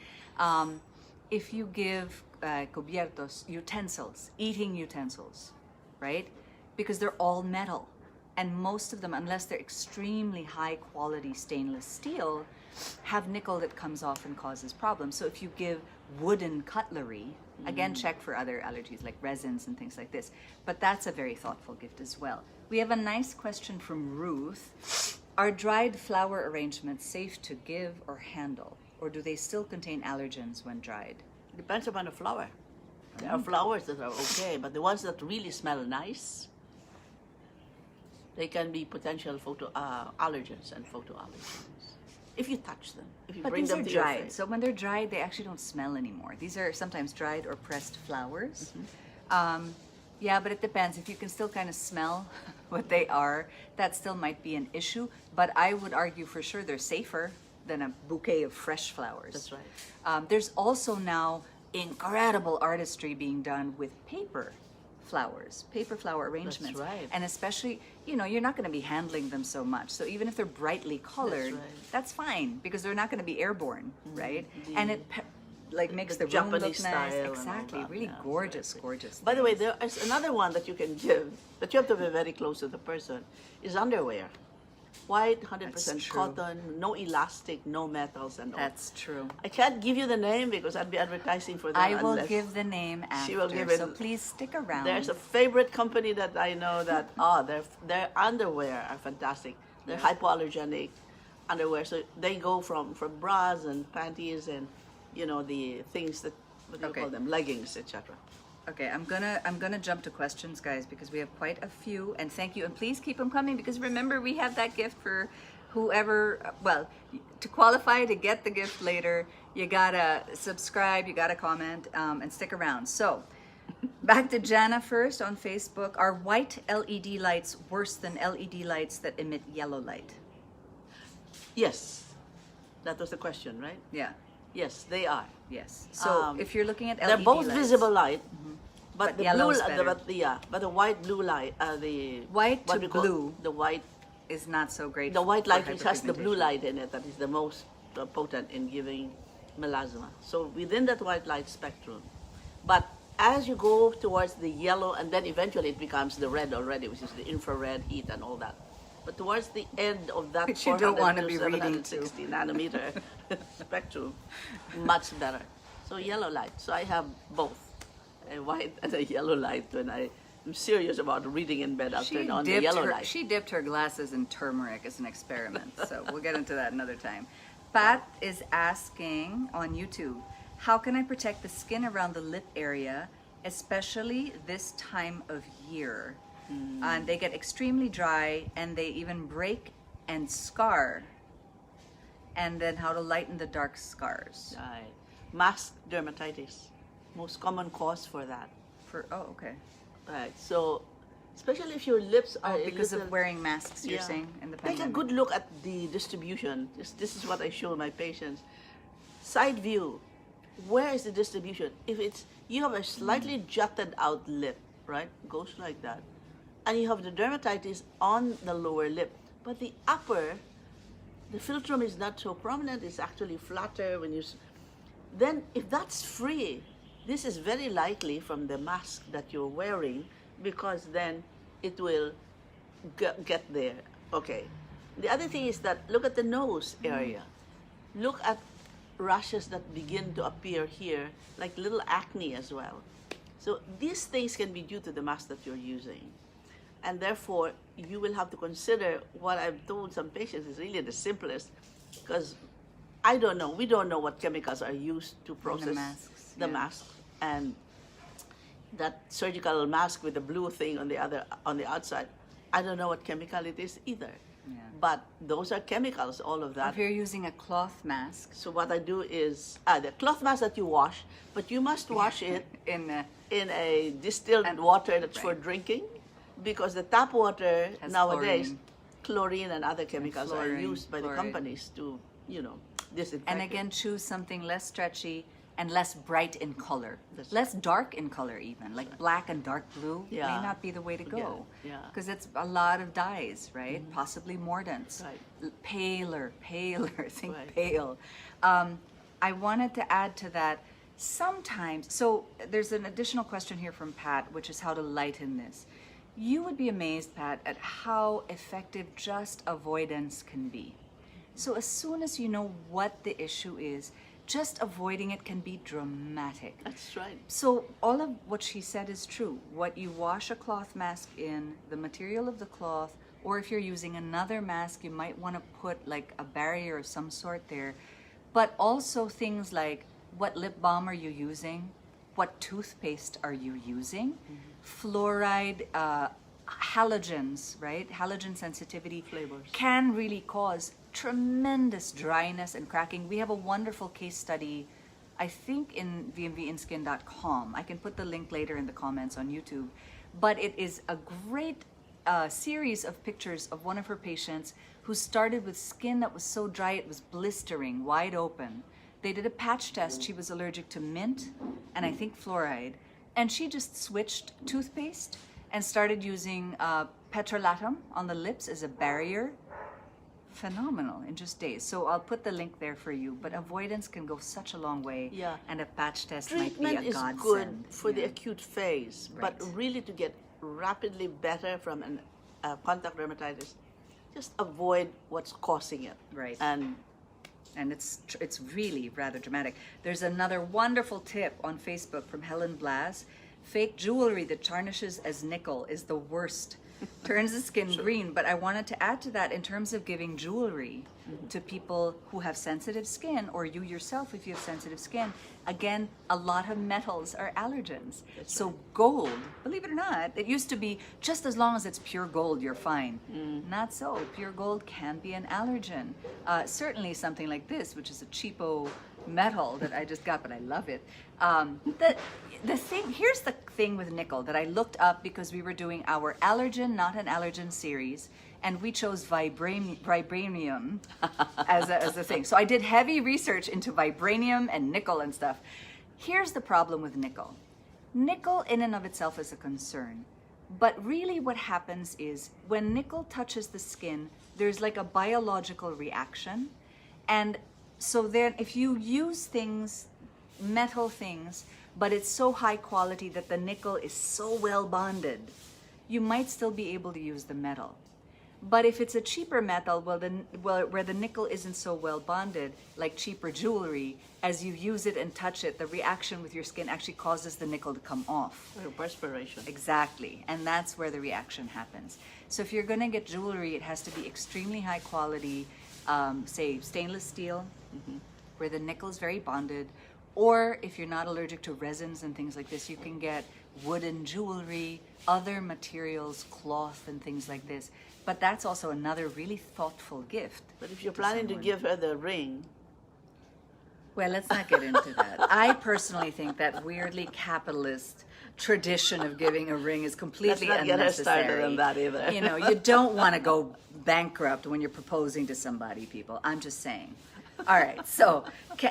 If you give cubiertos, utensils, eating utensils, right? Because they're all metal. And most of them, unless they're extremely high quality stainless steel, have nickel that comes off and causes problems. So if you give wooden cutlery, again, check for other allergies like resins and things like this. But that's a very thoughtful gift as well. We have a nice question from Ruth. Are dried flower arrangements safe to give or handle? Or do they still contain allergens when dried? Depends upon the flower. There are flowers that are okay, but the ones that really smell nice, they can be potential allergens and photoallergens. If you touch them, if you But bring these them are to your dried. face. So when they're dried, they actually don't smell anymore. These are sometimes dried or pressed flowers. Yeah, but it depends. If you can still kind of smell what they are, that still might be an issue. But I would argue for sure they're safer than a bouquet of fresh flowers. That's right. There's also now incredible artistry being done with paper flowers, paper flower arrangements. right. And especially, you know, you're not going to be handling them so much. So even if they're brightly colored, that's fine because they're not going to be airborne, right? And it like makes the room Japanese look style nice. and all Exactly, that, really yeah, gorgeous, gorgeous. By the way, things. there is another one that you can give, but you have to be very close to the person, is underwear. White, 100% That's true. cotton, no elastic, no metals and all. That's true. I can't give you the name because I'd be advertising for them. I will unless give the name after. She will give it. So please stick around. There's a favorite company that I know that, their underwear are fantastic. They're hypoallergenic underwear. So they go from bras and panties and, you know, the things that, what do you call them, leggings, etc. Okay, I'm gonna jump to questions, guys, because we have quite a few, and thank you, and please keep them coming because remember we have that gift for whoever. Well, to qualify to get the gift later, you gotta subscribe, you gotta comment, and stick around. So, back to Jana first on Facebook. Are white LED lights worse than LED lights that emit yellow light? Yes, that was the question, right? Yeah. Yes, they are. Yes. So if you're looking at LED They're both lights, visible light, but, But the yellow's blue, better. but the white blue light, the White what to we call blue. the white, is not so great. the white for light which has the blue hyperpigmentation. light in it that is the most potent in giving melasma. So within that white light spectrum, but as you go towards the yellow, and then eventually it becomes the red already, which is the infrared heat and all that. But towards the end of that Which you don't 400 wanna to be reading to. 760 nanometer spectrum, much better. So yellow light. So I have both, a white and a yellow light. When I'm serious about reading in bed, I'll turn on the yellow light. She dipped her glasses in turmeric as an experiment. So we'll get into that another time. Pat is asking on YouTube, how can I protect the skin around the lip area, especially this time of year? And they get extremely dry and they even break and scar. And then how to lighten the dark scars. Right. Mask dermatitis, most common cause for that. Okay. Right. So, especially if your lips are a Because little, of wearing masks, you're saying, in the Take a pandemic. good look at the distribution. This is what I show my patients. Side view. Where is the distribution? If it's you have a slightly jutted out lip, right? Goes like that. And you have the dermatitis on the lower lip. But the upper, the philtrum is not so prominent. It's actually flatter when you. Then if that's free, this is very likely from the mask that you're wearing because then it will get there. Okay. The other thing is that look at the nose area. Look at rashes that begin to appear here, like little acne as well. So these things can be due to the mask that you're using. And therefore, you will have to consider what I've told some patients is really the simplest because I don't know. We don't know what chemicals are used to process masks, the yeah. mask. And that surgical mask with the blue thing on the outside, I don't know what chemical it is either. Yeah. But those are chemicals, all of that. If you're using a cloth mask So what I do is the cloth mask that you wash, but you must wash it in in a distilled water that's for right. drinking, because the tap water Has nowadays, chlorine and other chemicals are fluorine, used by the fluoride. companies to, disinfect. and it. again choose something less stretchy and less bright in color, That's less dark in color even, like black and dark blue Yeah. may not be the way to Forget go. it. Yeah. Because it's a lot of dyes, right? Possibly mordants. Right. Paler, think Right. pale. I wanted to add to that, sometimes, so there's an additional question here from Pat, which is how to lighten this. You would be amazed, Pat, at how effective just avoidance can be. So as soon as you know what the issue is, just avoiding it can be dramatic. That's right. So all of what she said is true. What you wash a cloth mask in, the material of the cloth, or if you're using another mask, you might want to put like a barrier of some sort there. But also things like, what lip balm are you using? What toothpaste are you using? Fluoride, halogens, right? Halogen sensitivity Flavors. can really cause tremendous dryness and cracking. We have a wonderful case study, I think in vmvinskin.com. I can put the link later in the comments on YouTube. But it is a great series of pictures of one of her patients who started with skin that was so dry it was blistering, wide open. They did a patch test. She was allergic to mint and I think fluoride. and she just switched toothpaste and started using petrolatum on the lips as a barrier. Phenomenal in just days. So I'll put the link there for you. But avoidance can go such a long way. Yeah. And a patch test Treatment might be a is godsend. good for the Yeah. acute phase, Right. but really to get rapidly better from an contact dermatitis, just avoid what's causing it. Right. And it's really rather dramatic. There's another wonderful tip on Facebook from Helen Blas. Fake jewelry that tarnishes as nickel is the worst. Turns the skin green. But I wanted to add to that in terms of giving jewelry to people who have sensitive skin, or you yourself if you have sensitive skin. Again, a lot of metals are allergens. So gold, believe it or not, it used to be just as long as it's pure gold, you're fine. Not so. Pure gold can be an allergen. Certainly something like this, which is a cheapo metal that I just got, but I love it. Here's the thing with nickel that I looked up because we were doing our allergen, not an allergen series, and we chose vibranium as a thing. So I did heavy research into vibranium and nickel and stuff. Here's the problem with nickel. Nickel in and of itself is a concern, but really what happens is when nickel touches the skin, there's like a biological reaction, and so then if you use things, metal things, but it's so high quality that the nickel is so well bonded, you might still be able to use the metal. But if it's a cheaper metal, where the nickel isn't so well bonded, like cheaper jewelry, as you use it and touch it, the reaction with your skin actually causes the nickel to come off. perspiration. Exactly, and that's where the reaction happens. So if you're going to get jewelry, it has to be extremely high quality, say stainless steel, where the nickel is very bonded, or if you're not allergic to resins and things like this, you can get wooden jewelry, other materials, cloth and things like this. But that's also another really thoughtful gift. But if you're planning to give her the ring, Well, let's not get into that. I personally think that weirdly capitalist tradition of giving a ring is completely let's not get her unnecessary. started on that either. You know, you don't want to go bankrupt when you're proposing to somebody, people. I'm just saying. All right, so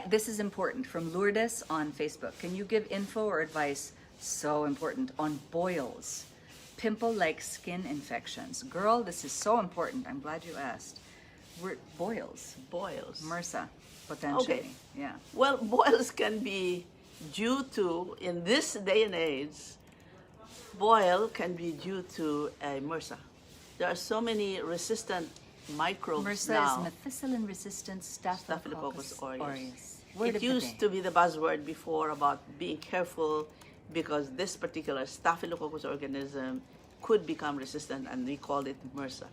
this is important from Lourdes on Facebook. Can you give info or advice, so important, on boils, pimple-like skin infections? Girl, this is so important. I'm glad you asked. Boils, MRSA, potentially. Okay. Yeah. Well, boils can be due to, in this day and age, boil can be due to a MRSA. There are so many resistant microbes MRSA now. is methicillin-resistant Staphylococcus aureus. Word It of the used day. to be the buzzword before about being careful because this particular Staphylococcus organism could become resistant, and we called it MRSA.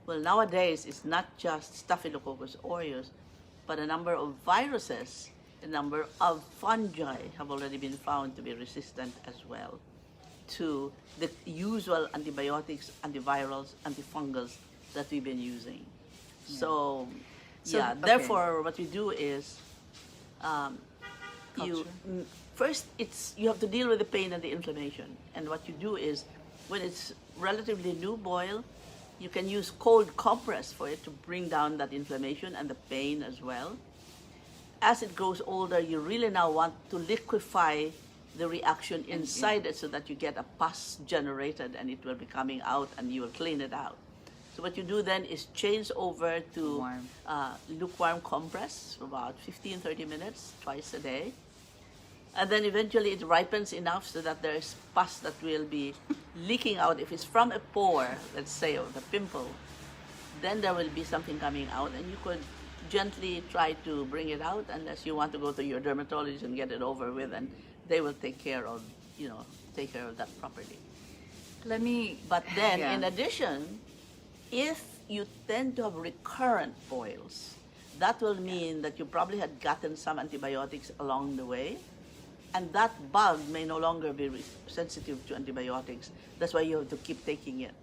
Well, nowadays it's not just Staphylococcus aureus, but a number of viruses, a number of fungi have already been found to be resistant as well to the usual antibiotics, antivirals, antifungals that we've been using. So okay. therefore what we do is Culture. first you have to deal with the pain and the inflammation. And what you do is when it's relatively new boil, you can use cold compress for it to bring down that inflammation and the pain as well. As it grows older, you really now want to liquefy the reaction inside it so that you get a pus generated and it will be coming out and you will clean it out. So what you do then is change over to Warm. lukewarm compress for about 15-30 minutes twice a day. And then eventually it ripens enough so that there's pus that will be leaking out. If it's from a pore, let's say, or the pimple, then there will be something coming out, and you could gently try to bring it out unless you want to go to your dermatologist and get it over with, and they will take care of that properly. But then, in addition, if you tend to have recurrent boils, that will mean that you probably had gotten some antibiotics along the way, and that bug may no longer be sensitive to antibiotics. That's why you have to keep taking it.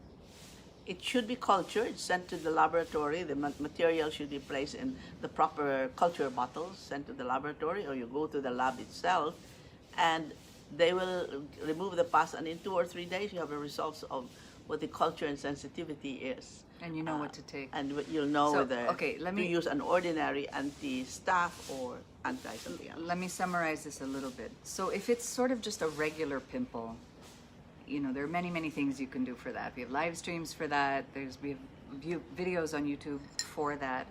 It should be cultured, sent to the laboratory. The material should be placed in the proper culture bottles, sent to the laboratory, or you go to the lab itself, and they will remove the pus, and in 2 or 3 days you have the results of what the culture and sensitivity is. And you know what to take. And you'll know So, whether okay, let me- to use an ordinary anti-staph or anti-something else. Let me summarize this a little bit. So if it's sort of just a regular pimple, you know, there are many, many things you can do for that. We have live streams for that. We have videos on YouTube for that.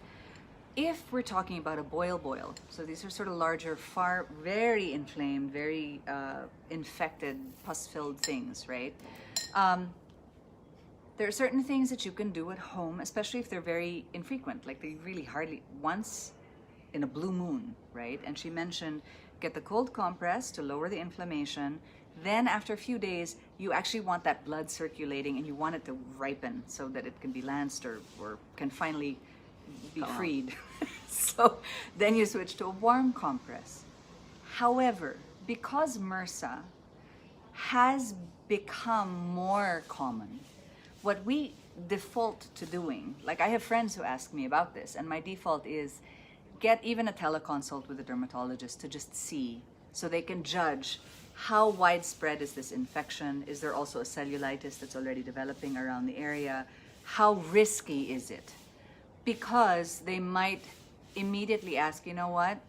If we're talking about a boil, so these are sort of larger, very inflamed, very infected, pus-filled things, right? There are certain things that you can do at home, especially if they're very infrequent, like they really hardly, once in a blue moon, right? And she mentioned get the cold compress to lower the inflammation. Then after a few days, you actually want that blood circulating and you want it to ripen so that it can be lanced or can finally be freed. So then you switch to a warm compress. However, because MRSA has become more common, what we default to doing, like I have friends who ask me about this, and my default is get even a teleconsult with a dermatologist to just see so they can judge how widespread is this infection. Is there also a cellulitis that's already developing around the area? How risky is it? Because they might immediately ask, you know what,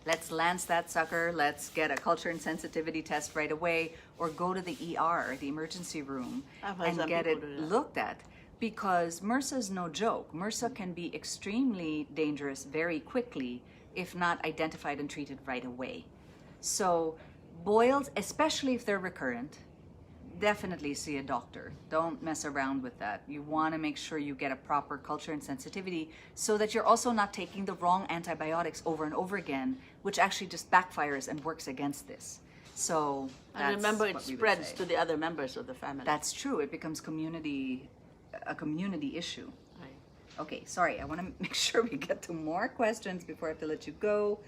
let's lance that sucker, let's get a culture and sensitivity test right away, or go to the ER, the emergency room, and get it looked at. Because MRSA is no joke. MRSA can be extremely dangerous very quickly if not identified and treated right away. So boils, especially if they're recurrent, definitely see a doctor. Don't mess around with that. You want to make sure you get a proper culture and sensitivity so that you're also not taking the wrong antibiotics over and over again, which actually just backfires and works against this. So and remember, it spreads to the other members of the family. That's true. It becomes a community issue. Right. Okay, sorry. I want to make sure we get to more questions before I have to let you go.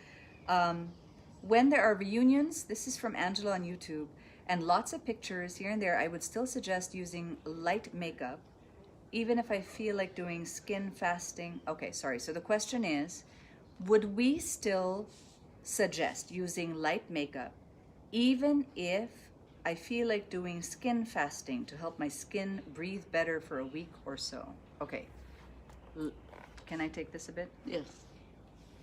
When there are reunions, this is from Angela on YouTube, and lots of pictures here and there, I would still suggest using light makeup, even if I feel like doing skin fasting. Okay, sorry. So the question is, would we still suggest using light makeup, even if I feel like doing skin fasting to help my skin breathe better for a week or so? Okay. Can I take this a bit? Yes.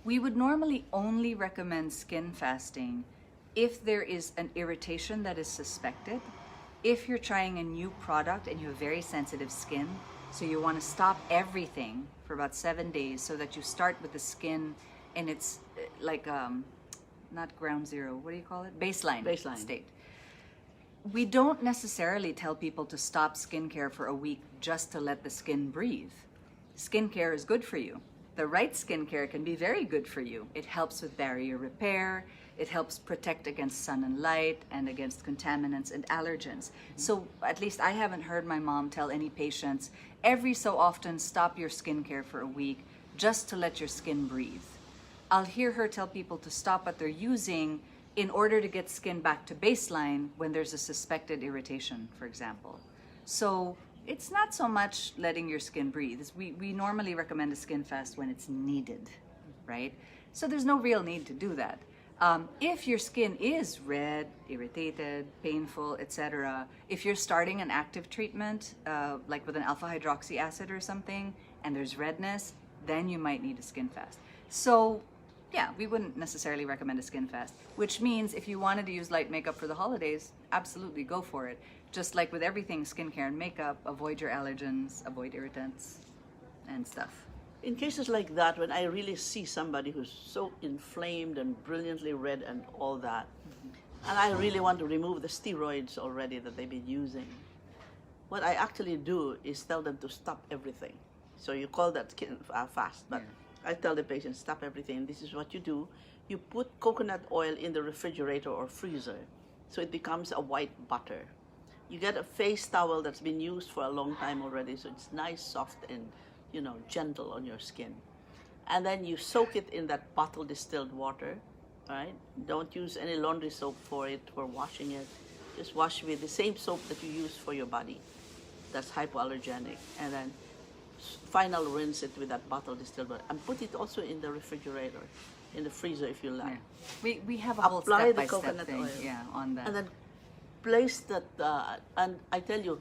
We would normally only recommend skin fasting if there is an irritation that is suspected, if you're trying a new product and you have very sensitive skin, so you want to stop everything for about 7 days so that you start with the skin and it's like, not ground zero, what do you call it? Baseline state. We don't necessarily tell people to stop skincare for a week just to let the skin breathe. Skincare is good for you. The right skincare can be very good for you. It helps with barrier repair. It helps protect against sun and light and against contaminants and allergens. So at least I haven't heard my mom tell any patients, every so often stop your skincare for a week just to let your skin breathe. I'll hear her tell people to stop what they're using in order to get skin back to baseline when there's a suspected irritation, for example. So it's not so much letting your skin breathe. We normally recommend a skin fast when it's needed, right? So there's no real need to do that. If your skin is red, irritated, painful, etc., if you're starting an active treatment, like with an alpha hydroxy acid or something, and there's redness, then you might need a skin fast. So yeah, we wouldn't necessarily recommend a skin fast, which means if you wanted to use light makeup for the holidays, absolutely go for it. Just like with everything skincare and makeup, avoid your allergens, avoid irritants and stuff. In cases like that, when I really see somebody who's so inflamed and brilliantly red and all that, and I really want to remove the steroids already that they've been using, what I actually do is tell them to stop everything. So you call that skin fast, but I tell the patient, stop everything. This is what you do. You put coconut oil in the refrigerator or freezer, so it becomes a white butter. You get a face towel that's been used for a long time already, so it's nice, soft, and gentle on your skin. And then you soak it in that bottle distilled water, right? Don't use any laundry soap for it, for washing it. Just wash with the same soap that you use for your body. That's hypoallergenic. And then final rinse it with that bottle distilled water. And put it also in the refrigerator, in the freezer if you like. Yeah. We have a whole Apply the step-by-step coconut thing oil. On that. And then place that, and I tell you,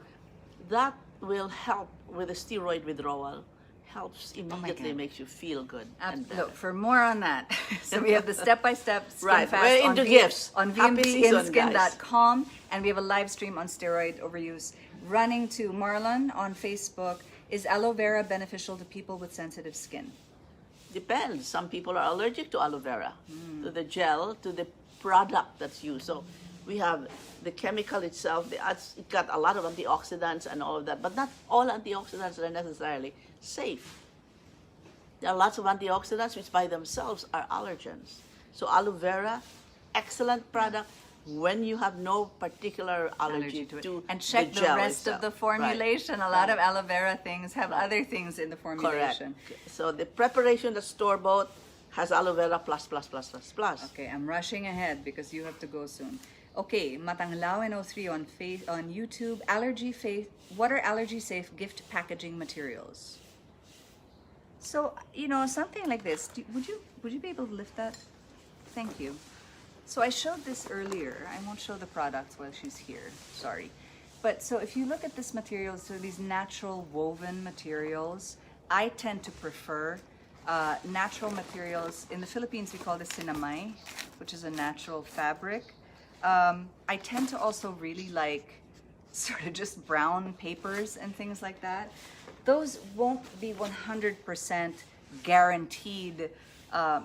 that will help with the steroid withdrawal, helps immediately, God. makes you feel good. And better. Look, for more on that, so we have the step-by-step skin Right, fast we're on into gifts. on Happy season, vmvskinskin.com, and we have a live stream on steroid overuse. Running to Marlon on Facebook, is aloe vera beneficial to people with sensitive skin? Depends. Some people are allergic to aloe vera, to the gel, to the product that's used. So we have the chemical itself. It got a lot of antioxidants and all of that, but not all antioxidants are necessarily safe. There are lots of antioxidants which by themselves are allergens. So aloe vera, excellent product when you have no particular allergy to it. And check the gel rest itself. of the formulation. Right. A lot of aloe vera things have other things in the Correct. formulation. So the preparation that's store-bought has aloe vera plus. Okay, I'm rushing ahead because you have to go soon. Okay, Matanglao and 03 on YouTube. What are allergy safe gift packaging materials? So, something like this. Would you be able to lift that? Thank you. So I showed this earlier. I won't show the products while she's here. Sorry. But so if you look at this material, so these natural woven materials, I tend to prefer natural materials. In the Philippines, we call this sinamay, which is a natural fabric. I tend to also really like sort of just brown papers and things like that. Those won't be 100% guaranteed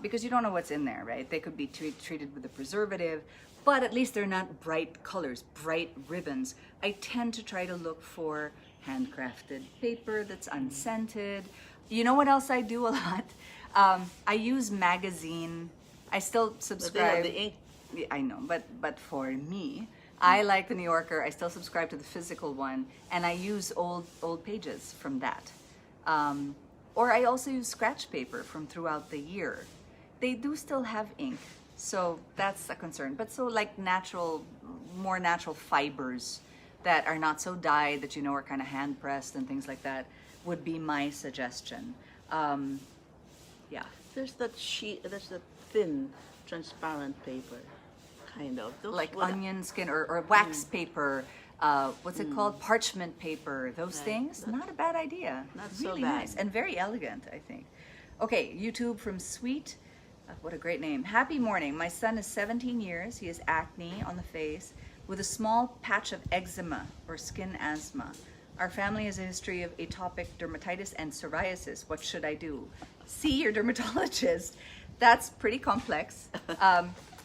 because you don't know what's in there, right? They could be treated with a preservative, but at least they're not bright colors, bright ribbons. I tend to try to look for handcrafted paper that's unscented. You know what else I do a lot? I use magazine. I still subscribe. But they have the ink. Yeah, I know, but for me, I like the New Yorker. I still subscribe to the physical one, and I use old pages from that. Or I also use scratch paper from throughout the year. They do still have ink, so that's a concern. But so like more natural fibers that are not so dyed, that are kind of hand pressed and things like that, would be my suggestion. Yeah. There's that thin, transparent paper, kind of. Those Like would- onion skin or wax paper, what's it called? Parchment paper, those things. Not a bad idea. Not so Really bad. nice and very elegant, I think. Okay, YouTube from Sweet. What a great name. Happy morning. My son is 17 years. He has acne on the face with a small patch of eczema or skin asthma. Our family has a history of atopic dermatitis and psoriasis. What should I do? See your dermatologist. That's pretty complex.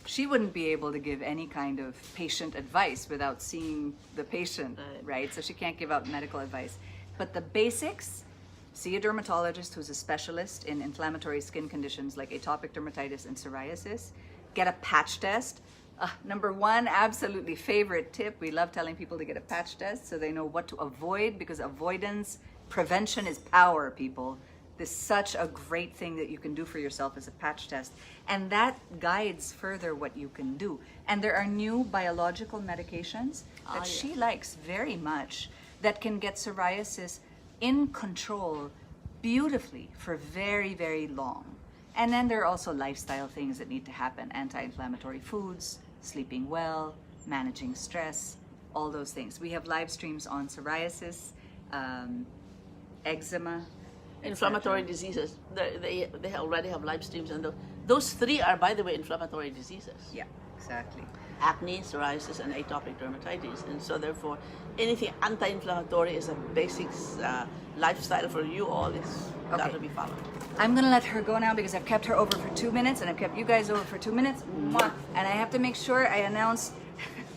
She wouldn't be able to give any kind of patient advice without seeing the patient, right? So she can't give out medical advice. But the basics, see a dermatologist who's a specialist in inflammatory skin conditions like atopic dermatitis and psoriasis. Get a patch test. Number one, absolutely favorite tip. We love telling people to get a patch test so they know what to avoid, because prevention is power, people. This is such a great thing that you can do for yourself as a patch test. And that guides further what you can do. And there are new biological medications that she likes very much that can get psoriasis in control beautifully for very, very long. And then there are also lifestyle things that need to happen. Anti-inflammatory foods, sleeping well, managing stress, all those things. We have live streams on psoriasis, eczema, inflammatory diseases. They already have live streams, and those three are, by the way, inflammatory diseases. Yeah, exactly. Acne, psoriasis, and atopic dermatitis. And so therefore, anything anti-inflammatory is a basic lifestyle for you all. It's got to be followed. I'm gonna let her go now because I've kept her over for 2 minutes and I've kept you guys over for 2 minutes. Mwah. And I have to make sure I announce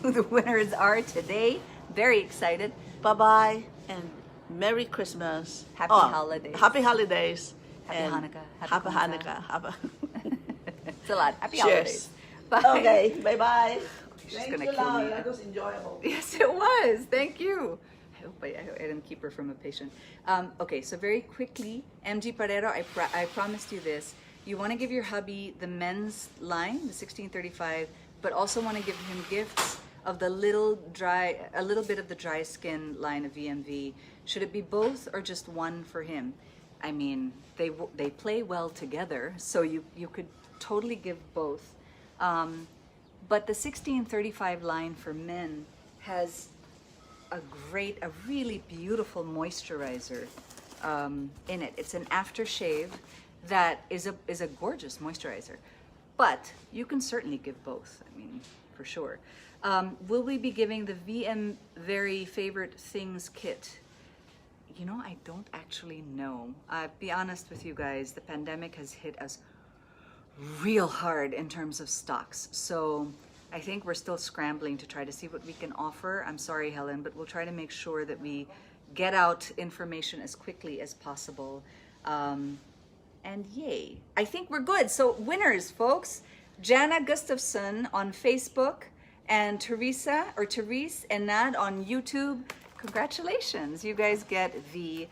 who the winners are today. Very excited. Bye-bye and Merry Christmas. Happy holidays. Happy holidays. Happy and Hanukkah. Happy Hanukkah. It's a lot. Happy Cheers. holidays. Bye. Okay, bye-bye. She's Thank gonna you, kill Lau. me. That was enjoyable. Yes, it was. Thank you. I hope I didn't keep her from a patient. Okay, so very quickly, MG Parero, I promised you this. You want to give your hubby the men's line, the 1635, but also want to give him gifts of a little bit of the dry skin line of VMV. Should it be both or just one for him? I mean, they play well together, so you could totally give both. But the 1635 line for men has a really beautiful moisturizer in it. It's an aftershave that is a gorgeous moisturizer, but you can certainly give both. I mean, for sure. Will we be giving the VM Very Favorite Things kit? You know, I don't actually know. I'll be honest with you guys, the pandemic has hit us real hard in terms of stocks. So I think we're still scrambling to try to see what we can offer. I'm sorry, Helen, but we'll try to make sure that we get out information as quickly as possible. And yay, I think we're good. So winners, folks, Jana Gustafson on Facebook and Therese Enad on YouTube. Congratulations, you guys get the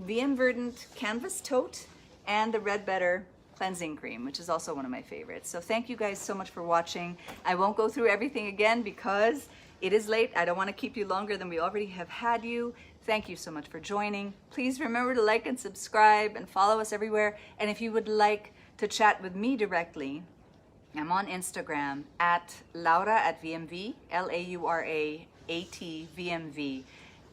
VM Verdant Canvas Tote and the Red Better Cleansing Cream, which is also one of my favorites. So thank you guys so much for watching. I won't go through everything again because it is late. I don't want to keep you longer than we already have had you. Thank you so much for joining. Please remember to like and subscribe and follow us everywhere. And if you would like to chat with me directly, I'm on Instagram at Laura@VMV, LAURAATVMV.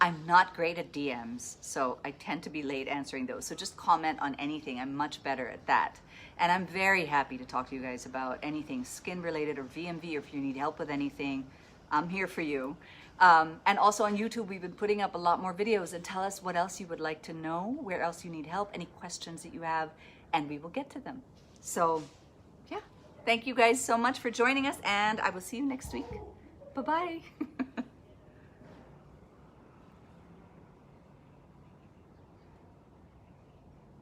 I'm not great at DMs, so I tend to be late answering those. So just comment on anything. I'm much better at that. And I'm very happy to talk to you guys about anything skin related or VMV, or if you need help with anything, I'm here for you. And also on YouTube, we've been putting up a lot more videos, and tell us what else you would like to know, where else you need help, any questions that you have, and we will get to them. So yeah, thank you guys so much for joining us, and I will see you next week. Bye-bye.